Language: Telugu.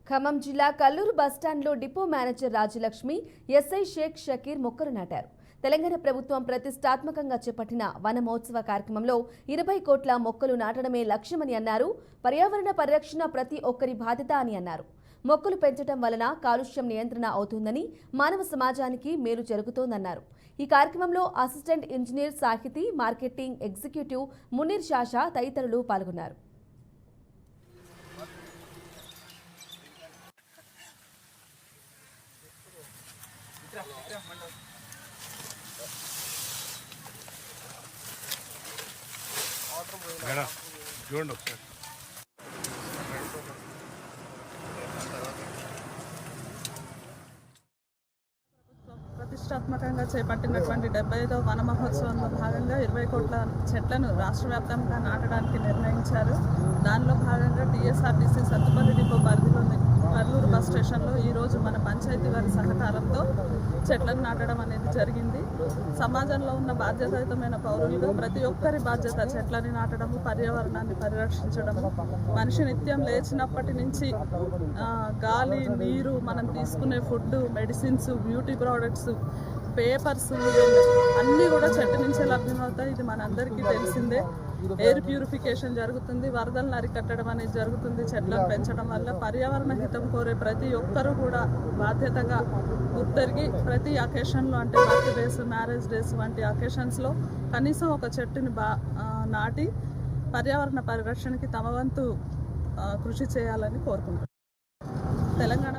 ఖమ్మం జిల్లా కల్లూరు బస్టాండ్లో depot manager Rajalakshmi, SI Shaik Shakeer మొక్కలు నాటారు. తెలంగాణ ప్రభుత్వం ప్రతిష్టాత్మకంగా చేపట్టిన వన మహోత్సవ కార్యక్రమంలో 20 కోట్ల మొక్కలు నాటడమే లక్ష్యమని అన్నారు. పర్యావరణ పరిరక్షణ ప్రతి ఒక్కరి బాధ్యత అని అన్నారు. మొక్కలు పెంచడం వలన కాలుష్యం నియంత్రణ అవుతుందని, మానవ సమాజానికి మేలు జరుగుతోందన్నారు. ఈ కార్యక్రమంలో అసిస్టెంట్ ఇంజనీర్ సాహితీ, మార్కెటింగ్ ఎగ్జిక్యూటివ్ మునీర్ షాషా తదితరులు పాల్గొన్నారు. చూడండి ఒకసారి. ప్రతిష్టాత్మకంగా చేపట్టినటువంటి 75వ వన మహోత్సవంలో భాగంగా 20 కోట్ల చెట్లను రాష్ట్ర వ్యాప్తంగా నాటడానికి నిర్ణయించారు. దానిలో భాగంగా టీఎస్ఆర్టీసీ సత్తుపల్లి డిపో పరిధిలోని కల్లూరు బస్ స్టేషన్లో ఈరోజు మన పంచాయతీ వారి సహకారంతో చెట్లను నాటడం అనేది జరిగింది. సమాజంలో ఉన్న బాధ్యతాయుతమైన పౌరులుగా ప్రతి ఒక్కరి బాధ్యత చెట్లని నాటడము, పర్యావరణాన్ని పరిరక్షించడము. మనిషి నిత్యం లేచినప్పటి నుంచి గాలి, నీరు, మనం తీసుకునే food, medicines, beauty products, papers అన్నీ కూడా చెట్టు నుంచే లభ్యమవుతాయి. ఇది మనందరికీ తెలిసిందే. ఎయిర్ ప్యూరిఫికేషన్ జరుగుతుంది, వరదలను అరికట్టడం అనేది జరుగుతుంది. చెట్లను పెంచడం వల్ల పర్యావరణ హితం కోరే ప్రతి ఒక్కరూ కూడా బాధ్యతగా గుర్తెరిగి ప్రతి అకేషన్లో, అంటే బర్త్డేస్, మ్యారేజ్ డేస్ వంటి అకేషన్స్లో కనీసం ఒక చెట్టుని నాటి పర్యావరణ పరిరక్షణకి తమ వంతు కృషి చేయాలని కోరుకుంటున్నాను. తెలంగాణ